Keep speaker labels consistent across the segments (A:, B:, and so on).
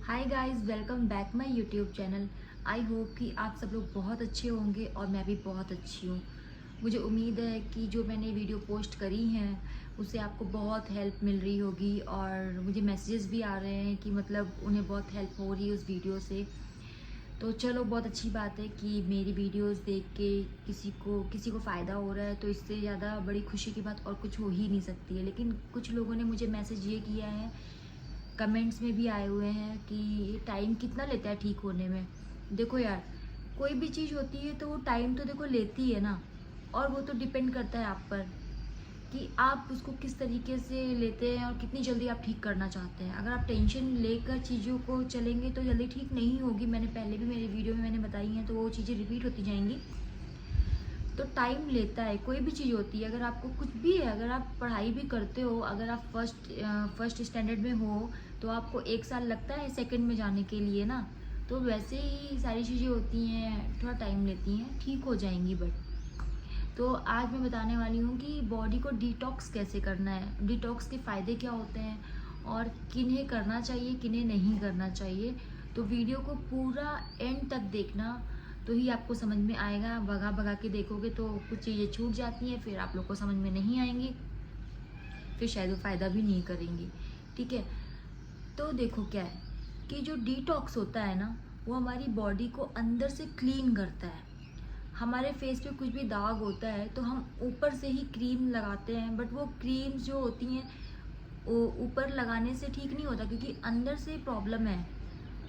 A: Hi guys, welcome back my YouTube channel. I hope कि आप सब लोग बहुत अच्छे होंगे और मैं भी बहुत अच्छी हूँ। मुझे उम्मीद है कि जो मैंने वीडियो पोस्ट करी हैं उससे आपको बहुत हेल्प मिल रही होगी और मुझे मैसेजेस भी आ रहे हैं कि मतलब उन्हें बहुत हेल्प हो रही है उस वीडियो से। तो चलो, बहुत अच्छी बात है कि मेरी वीडियोस देख के किसी को फ़ायदा हो रहा है, तो इससे ज़्यादा बड़ी खुशी की बात और कुछ हो ही नहीं सकती है। लेकिन कुछ लोगों ने मुझे मैसेज ये किया है, कमेंट्स में भी आए हुए हैं कि ये टाइम कितना लेता है ठीक होने में। देखो यार, कोई भी चीज़ होती है तो वो टाइम तो देखो लेती है ना, और वो तो डिपेंड करता है आप पर कि आप उसको किस तरीके से लेते हैं और कितनी जल्दी आप ठीक करना चाहते हैं। अगर आप टेंशन लेकर चीज़ों को चलेंगे तो जल्दी ठीक नहीं होगी। मैंने पहले भी मेरे वीडियो में मैंने बताई हैं, तो वो चीज़ें रिपीट होती जाएंगी। तो टाइम लेता है, कोई भी चीज़ होती है। अगर आपको कुछ भी है, अगर आप पढ़ाई भी करते हो, अगर आप फर्स्ट स्टैंडर्ड में हो तो आपको 1 साल लगता है सेकंड में जाने के लिए ना। तो वैसे ही सारी चीज़ें होती हैं, थोड़ा टाइम लेती हैं, ठीक हो जाएंगी। बट तो आज मैं बताने वाली हूँ कि बॉडी को डिटॉक्स कैसे करना है, डिटॉक्स के फ़ायदे क्या होते हैं और किन्हें करना चाहिए किन्हें नहीं करना चाहिए। तो वीडियो को पूरा एंड तक देखना, तो ही आपको समझ में आएगा। भगा भगा के देखोगे तो कुछ चीज़ें छूट जाती हैं, फिर आप लोग को समझ में नहीं आएंगी, फिर शायद वो फ़ायदा भी नहीं करेंगी। ठीक है, तो देखो क्या है कि जो डिटॉक्स होता है ना, वो हमारी बॉडी को अंदर से क्लीन करता है। हमारे फेस पे कुछ भी दाग होता है तो हम ऊपर से ही क्रीम लगाते हैं, बट वो क्रीम्स जो होती हैं वो ऊपर लगाने से ठीक नहीं होता, क्योंकि अंदर से प्रॉब्लम है।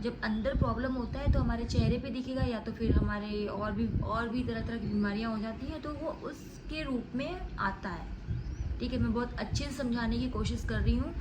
A: जब अंदर प्रॉब्लम होता है तो हमारे चेहरे पे दिखेगा, या तो फिर हमारे और भी तरह तरह की बीमारियां हो जाती हैं, तो वो उसके रूप में आता है। ठीक है, मैं बहुत अच्छे से समझाने की कोशिश कर रही हूँ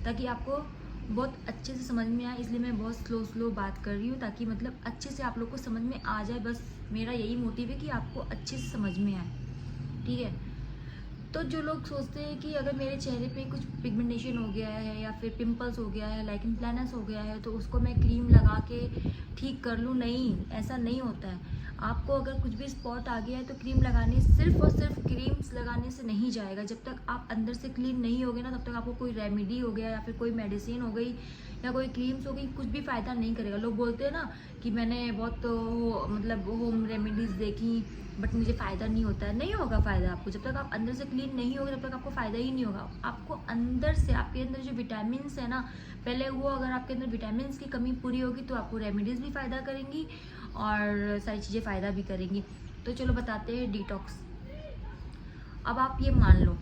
A: ताकि आपको बहुत अच्छे से समझ में आए, इसलिए मैं बहुत स्लो बात कर रही हूँ ताकि मतलब अच्छे से आप लोग को समझ में आ जाए। बस मेरा यही मोटिव है कि आपको अच्छे से समझ में आए। ठीक है, तो जो लोग सोचते हैं कि अगर मेरे चेहरे पे कुछ पिगमेंटेशन हो गया है या फिर पिंपल्स हो गया है, लाइकन प्लैनेस हो गया है, तो उसको मैं क्रीम लगा के ठीक कर लूँ, नहीं, ऐसा नहीं होता है। आपको अगर कुछ भी स्पॉट आ गया है तो क्रीम लगाने, सिर्फ और सिर्फ क्रीम्स लगाने से नहीं जाएगा। जब तक आप अंदर से क्लीन नहीं होगे ना, तब तक आपको कोई रेमेडी हो गया या फिर कोई मेडिसिन हो गई या कोई क्रीम्स हो गई, कुछ भी फ़ायदा नहीं करेगा। लोग बोलते हैं ना कि मैंने बहुत मतलब होम रेमेडीज़ देखी बट मुझे फ़ायदा नहीं होता है। नहीं होगा फ़ायदा आपको, जब तक आप अंदर से क्लीन नहीं होगे तब तक आपको फ़ायदा ही नहीं होगा। आपको अंदर से, आपके अंदर जो विटामिन है ना, पहले वो, अगर आपके अंदर विटामिन की कमी पूरी होगी तो आपको रेमेडीज़ भी फ़ायदा करेंगी और सारी चीज़ें फ़ायदा भी करेंगी। तो चलो बताते हैं डिटॉक्स। अब आप ये मान लो,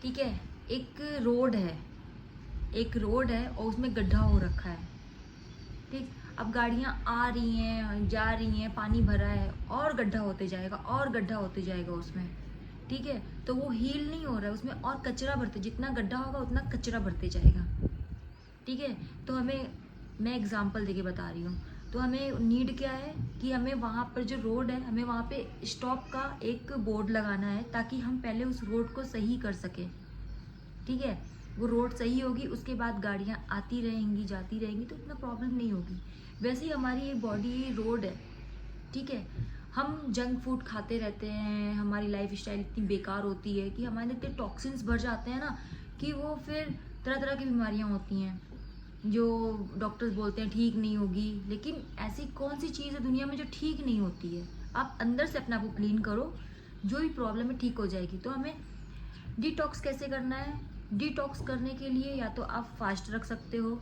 A: ठीक है, एक रोड है और उसमें गड्ढा हो रखा है। ठीक, अब गाड़ियाँ आ रही हैं जा रही हैं, पानी भरा है और गड्ढा होते जाएगा और गड्ढा होते जाएगा उसमें। ठीक है, तो वो हील नहीं हो रहा है, उसमें और कचरा भरते, जितना गड्ढा होगा उतना कचरा भरते जाएगा। ठीक है, तो हमें, मैं एग्जांपल देके बता रही हूँ, तो हमें नीड क्या है कि हमें वहाँ पर जो रोड है, हमें वहाँ पे स्टॉप का एक बोर्ड लगाना है ताकि हम पहले उस रोड को सही कर सकें। ठीक है, वो रोड सही होगी, उसके बाद गाड़ियाँ आती रहेंगी जाती रहेंगी तो इतना प्रॉब्लम नहीं होगी। वैसे ही हमारी ये बॉडी रोड है। ठीक है, हम जंक फूड खाते रहते हैं, हमारी लाइफ स्टाइल इतनी बेकार होती है कि हमारे इतने टॉक्सिन्स भर जाते हैं ना कि वो फिर तरह तरह की बीमारियाँ होती हैं जो डॉक्टर्स बोलते हैं ठीक नहीं होगी। लेकिन ऐसी कौन सी चीज़ है दुनिया में जो ठीक नहीं होती है? आप अंदर से अपने आप को क्लीन करो, जो भी प्रॉब्लम है ठीक हो जाएगी। तो हमें डिटॉक्स कैसे करना है? डिटॉक्स करने के लिए या तो आप फास्ट रख सकते हो,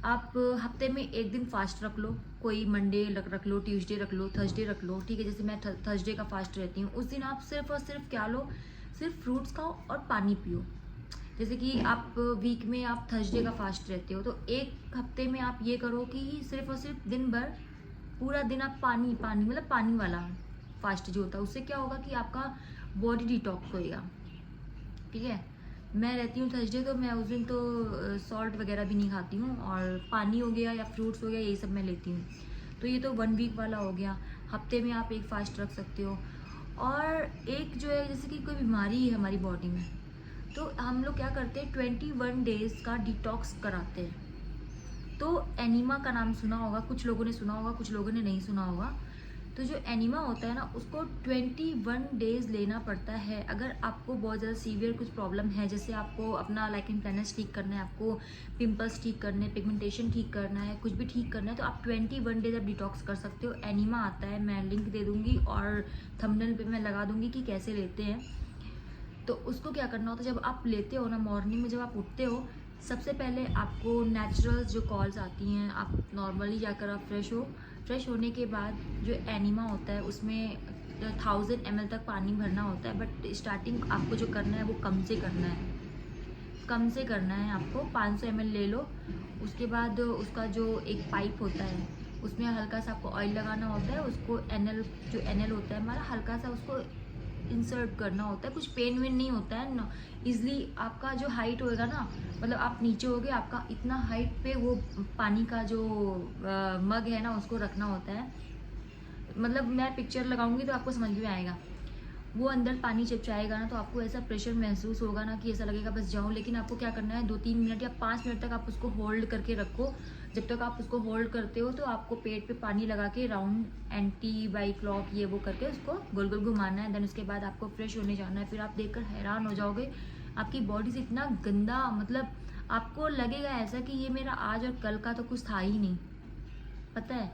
A: आप हफ्ते में 1 दिन फास्ट रख लो, कोई मंडे रख लो, ट्यूसडे रख लो, थर्सडे रख लो। ठीक है, जैसे मैं थर्सडे का फास्ट रहती हूँ, उस दिन आप सिर्फ और सिर्फ क्या लो, सिर्फ फ्रूट्स खाओ और पानी पियो। जैसे कि आप वीक में आप थर्सडे का फास्ट रहते हो, तो एक हफ्ते में आप ये करो कि सिर्फ और सिर्फ दिन भर, पूरा दिन आप पानी पानी मतलब पानी वाला फास्ट जो होता है, उससे क्या होगा कि आपका बॉडी डिटॉक्स होएगा। ठीक है, मैं रहती हूँ थर्सडे, तो मैं उस दिन तो सॉल्ट वगैरह भी नहीं खाती हूँ, और पानी हो गया या फ्रूट्स हो गया, यही सब मैं लेती हूँ। तो ये तो 1 वीक वाला हो गया। हफ्ते में आप एक फास्ट रख सकते हो। और एक जो है, जैसे कि कोई बीमारी है हमारी बॉडी में, तो हम लोग क्या करते हैं, 21 डेज का डिटॉक्स कराते हैं। तो एनीमा का नाम सुना होगा, कुछ लोगों ने सुना होगा, कुछ लोगों ने नहीं सुना होगा। तो जो एनिमा होता है ना, उसको 21 डेज़ लेना पड़ता है। अगर आपको बहुत ज़्यादा सीवियर कुछ प्रॉब्लम है, जैसे आपको अपना लाइकन प्लैनेट्स ठीक करना है, आपको पिंपल्स ठीक करने, पिगमेंटेशन ठीक करना है, कुछ भी ठीक करना है, तो आप 21 डेज़ आप डिटॉक्स कर सकते हो। एनिमा आता है, मैं लिंक दे दूँगी और थंबनेल पे मैं लगा दूँगी कि कैसे लेते हैं। तो उसको क्या करना होता है, जब आप लेते हो ना, मॉर्निंग में जब आप उठते हो, सबसे पहले आपको नेचुरल जो कॉल्स आती हैं, आप नॉर्मली जाकर आप फ्रेश होने के बाद जो एनिमा होता है उसमें 1000 ml तक पानी भरना होता है। बट स्टार्टिंग आपको जो करना है वो कम से करना है, कम से करना है। आपको 500 ml ले लो। उसके बाद उसका जो एक पाइप होता है उसमें हल्का सा आपको ऑयल लगाना होता है। उसको जो एनएल होता है हमारा, हल्का सा उसको इंसर्ट करना होता है। कुछ पेन वेन नहीं होता है ना। ईजिली आपका जो हाइट होएगा ना, मतलब आप नीचे होगे, आपका इतना हाइट पे वो पानी का जो मग है ना उसको रखना होता है। मतलब मैं पिक्चर लगाऊंगी तो आपको समझ में आएगा। वो अंदर पानी चिपचाएगा ना, तो आपको ऐसा प्रेशर महसूस होगा ना कि ऐसा लगेगा बस जाऊं। लेकिन आपको क्या करना है, 2-3 मिनट या 5 मिनट तक आप उसको होल्ड करके रखो। जब तक आप उसको होल्ड करते हो तो आपको पेट पे पानी लगा के राउंड एंटी बाई क्लॉक ये वो करके उसको गोल गोल घुमाना है। देन उसके बाद आपको फ्रेश होने जाना है। फिर आप देखकर हैरान हो जाओगे, आपकी बॉडी से इतना गंदा, मतलब आपको लगेगा ऐसा कि ये मेरा आज और कल का तो कुछ था ही नहीं। पता है,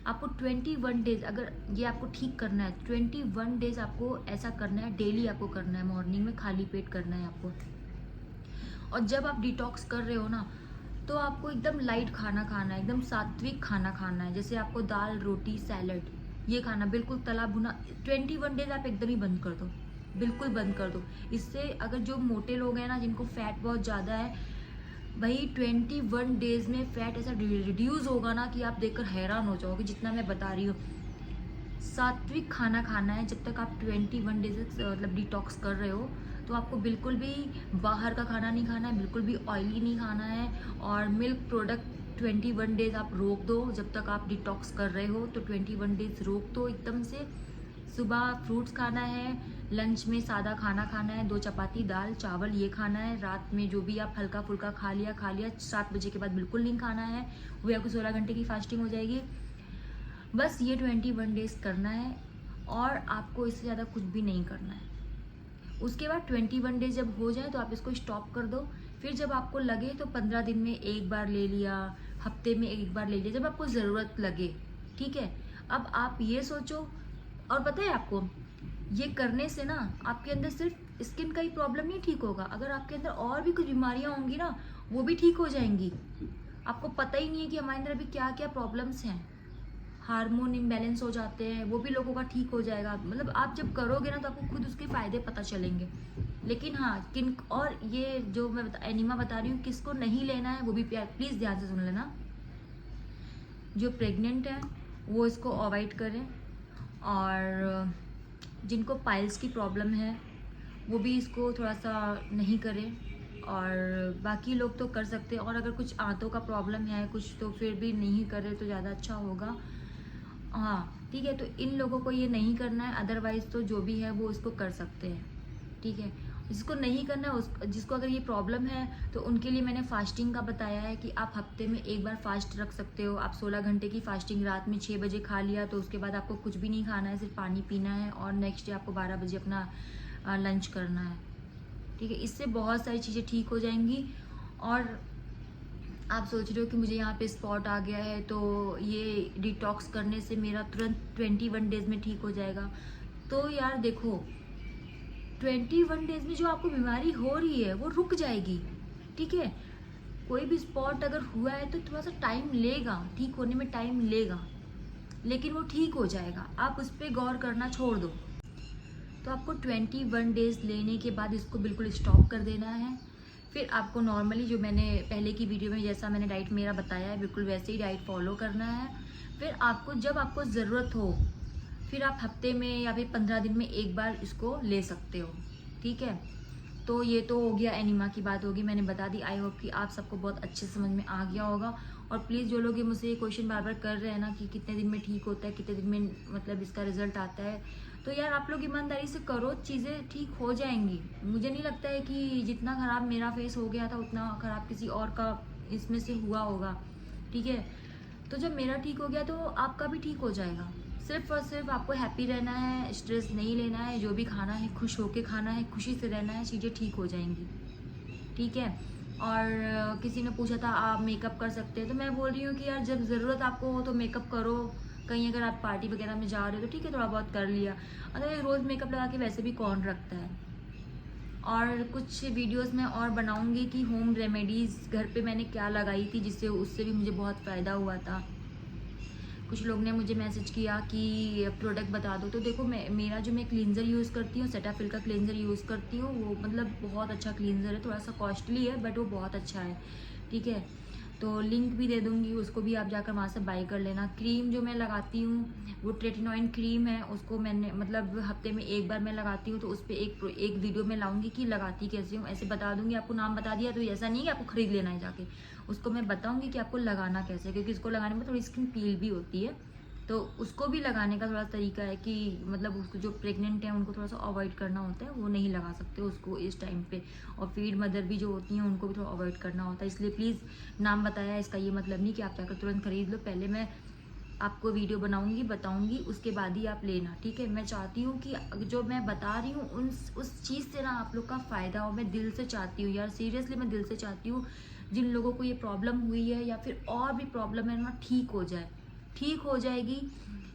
A: आपको 21 डेज अगर ये आपको ठीक करना है, 21 डेज आपको ऐसा करना है। डेली आपको करना है, मॉर्निंग में खाली पेट करना है आपको। और जब आप डिटॉक्स कर रहे हो ना, तो आपको एकदम लाइट खाना खाना है, एकदम सात्विक खाना खाना है। जैसे आपको दाल रोटी सैलड ये खाना, बिल्कुल तला भुना। 21 डेज आप एकदम ही बंद कर दो, बिल्कुल बंद कर दो। इससे अगर जो मोटे लोग हैं ना, जिनको फैट बहुत ज़्यादा है, भाई 21 डेज में फैट ऐसा रिड्यूस होगा ना कि आप देखकर हैरान हो जाओगे, जितना मैं बता रही हूँ। सात्विक खाना खाना है जब तक आप 21 डेज मतलब डिटॉक्स कर रहे हो। तो आपको बिल्कुल भी बाहर का खाना नहीं खाना है, बिल्कुल भी ऑयली नहीं खाना है। और मिल्क प्रोडक्ट 21 डेज आप रोक दो। जब तक आप डिटॉक्स कर रहे हो तो 21 डेज रोक दो एकदम से। सुबह फ्रूट्स खाना है, लंच में सादा खाना खाना है, 2 चपाती दाल चावल ये खाना है। रात में जो भी आप हल्का फुल्का खा लिया। 7 बजे के बाद बिल्कुल नहीं खाना है, वो आपको 16 घंटे की फास्टिंग हो जाएगी। बस ये 21 डेज करना है और आपको इससे ज़्यादा कुछ भी नहीं करना है। उसके बाद 21 डेज जब हो जाए तो आप इसको स्टॉप कर दो। फिर जब आपको लगे तो 15 दिन में एक बार ले लिया, हफ्ते में एक बार ले लिया, जब आपको ज़रूरत लगे। ठीक है, अब आप ये सोचो। और पता है आपको, ये करने से ना आपके अंदर सिर्फ स्किन का ही प्रॉब्लम नहीं ठीक होगा, अगर आपके अंदर और भी कुछ बीमारियां होंगी ना वो भी ठीक हो जाएंगी। आपको पता ही नहीं है कि हमारे अंदर अभी क्या क्या प्रॉब्लम्स हैं। हार्मोन इम्बैलेंस हो जाते हैं, वो भी लोगों का ठीक हो जाएगा। मतलब आप जब करोगे ना तो आपको खुद उसके फ़ायदे पता चलेंगे। लेकिन हाँ, किन और ये जो मैं एनिमा बता रही हूँ किसको नहीं लेना है वो भी प्लीज़ ध्यान से सुन लेना। जो प्रेग्नेंट है वो इसको अवॉइड करें, और जिनको पाइल्स की प्रॉब्लम है वो भी इसको थोड़ा सा नहीं करें। और बाकी लोग तो कर सकते हैं। और अगर कुछ आंतों का प्रॉब्लम है कुछ, तो फिर भी नहीं करें तो ज़्यादा अच्छा होगा। हाँ ठीक है, तो इन लोगों को ये नहीं करना है। अदरवाइज़ तो जो भी है वो इसको कर सकते हैं। ठीक है, जिसको नहीं करना है जिसको अगर ये प्रॉब्लम है तो उनके लिए मैंने फास्टिंग का बताया है कि आप हफ्ते में एक बार फास्ट रख सकते हो। आप 16 घंटे की फास्टिंग, रात में 6 बजे खा लिया तो उसके बाद आपको कुछ भी नहीं खाना है, सिर्फ पानी पीना है। और नेक्स्ट डे आपको 12 बजे अपना लंच करना है। ठीक है, इससे बहुत सारी चीज़ें ठीक हो जाएंगी। और आप सोच रहे हो कि मुझे यहाँ पे स्पॉट आ गया है तो ये डिटॉक्स करने से मेरा तुरंत 21 डेज में ठीक हो जाएगा। तो यार देखो, 21 डेज में जो आपको बीमारी हो रही है वो रुक जाएगी। ठीक है, कोई भी स्पॉट अगर हुआ है तो थोड़ा सा टाइम लेगा, ठीक होने में टाइम लेगा, लेकिन वो ठीक हो जाएगा। आप उस पर गौर करना छोड़ दो। तो आपको 21 डेज लेने के बाद इसको बिल्कुल स्टॉप कर देना है। फिर आपको नॉर्मली जो मैंने पहले की वीडियो में जैसा मैंने डाइट मेरा बताया है बिल्कुल वैसे ही डाइट फॉलो करना है। फिर आपको जब आपको ज़रूरत हो फिर आप हफ्ते में या फिर 15 दिन में एक बार इसको ले सकते हो। ठीक है, तो ये तो हो गया एनिमा की बात होगी, मैंने बता दी। आई होप कि आप सबको बहुत अच्छे समझ में आ गया होगा। और प्लीज़ जो लोग ये मुझसे ये क्वेश्चन बार बार कर रहे हैं ना कि कितने दिन में ठीक होता है, कितने दिन में मतलब इसका रिजल्ट आता है, तो यार आप लोग ईमानदारी से करो, चीज़ें ठीक हो जाएंगी। मुझे नहीं लगता है कि जितना ख़राब मेरा फेस हो गया था उतना ख़राब किसी और का इसमें से हुआ होगा। ठीक है, तो जब मेरा ठीक हो गया तो आपका भी ठीक हो जाएगा। सिर्फ और सिर्फ आपको हैप्पी रहना है, स्ट्रेस नहीं लेना है, जो भी खाना है खुश होके खाना है, खुशी से रहना है, चीज़ें ठीक हो जाएंगी, ठीक है। और किसी ने पूछा था आप मेकअप कर सकते हैं, तो मैं बोल रही हूँ कि यार जब ज़रूरत आपको हो तो मेकअप करो। कहीं अगर आप पार्टी वगैरह में जा रहे हो तो ठीक है, थोड़ा बहुत कर लिया, अगर रोज़ मेकअप लगा के वैसे भी कौन रखता है। और कुछ वीडियोस में और बनाऊंगी कि होम रेमेडीज़ घर पे मैंने क्या लगाई थी जिससे उससे भी मुझे बहुत फ़ायदा हुआ था। कुछ लोग ने मुझे मैसेज किया कि प्रोडक्ट बता दो, तो देखो मेरा जो मैं क्लींजर यूज़ करती हूँ, सेटाफिल का क्लींजर यूज़ करती हूँ, वो मतलब बहुत अच्छा क्लींजर है, थोड़ा सा कॉस्टली है बट वो बहुत अच्छा है, ठीक है। तो लिंक भी दे दूँगी, उसको भी आप जाकर वहाँ से बाई कर लेना। क्रीम जो मैं लगाती हूँ वो ट्रेटिनॉइन क्रीम है, उसको मैंने मतलब हफ्ते में एक बार मैं लगाती हूँ, तो उस पर एक वीडियो में लाऊंगी कि लगाती कैसे हूँ, ऐसे बता दूँगी। आपको नाम बता दिया तो ऐसा नहीं है कि आपको खरीद लेना है जाके, उसको मैं बताऊँगी कि आपको लगाना कैसे, क्योंकि इसको लगाने में थोड़ी स्किन पील भी होती है, तो उसको भी लगाने का थोड़ा तरीका है कि मतलब उसको जो प्रेग्नेंट है उनको थोड़ा सा अवॉइड करना होता है, वो नहीं लगा सकते उसको इस टाइम पे। और फीड मदर भी जो होती हैं उनको भी थोड़ा अवॉइड करना होता है, इसलिए प्लीज़ नाम बताया इसका ये मतलब नहीं कि आप जाकर तुरंत खरीद लो। पहले मैं आपको वीडियो बनाऊंगी, बताऊंगी, उसके बाद ही आप लेना, ठीक है। मैं चाहती हूँ कि जो मैं बता रही हूँ उस चीज़ से ना आप लोग का फ़ायदा हो। मैं दिल से चाहती हूँ यार, सीरियसली मैं दिल से चाहती हूँ जिन लोगों को ये प्रॉब्लम हुई है या फिर और भी प्रॉब्लम है ना, ठीक हो जाए, ठीक हो जाएगी।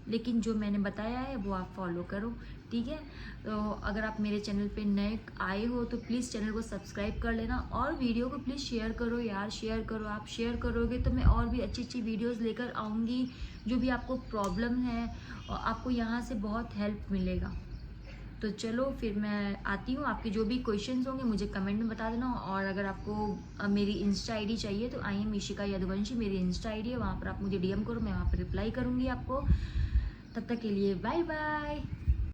A: लेकिन जो मैंने बताया है वो आप फॉलो करो, ठीक है। तो अगर आप मेरे चैनल पे नए आए हो तो प्लीज़ चैनल को सब्सक्राइब कर लेना, और वीडियो को प्लीज़ शेयर करो यार, शेयर करो। आप शेयर करोगे तो मैं और भी अच्छी अच्छी वीडियोस लेकर आऊँगी, जो भी आपको प्रॉब्लम है, और आपको यहाँ से बहुत हेल्प मिलेगा। तो चलो फिर मैं आती हूँ, आपके जो भी क्वेश्चंस होंगे मुझे कमेंट में बता देना। और अगर आपको मेरी इंस्टा आईडी चाहिए तो आई एम इशिका यदुवंशी, मेरी इंस्टा आईडी है, वहाँ पर आप मुझे डीएम करो, मैं वहाँ पर रिप्लाई करूँगी आपको। तब तक के लिए बाय बाय।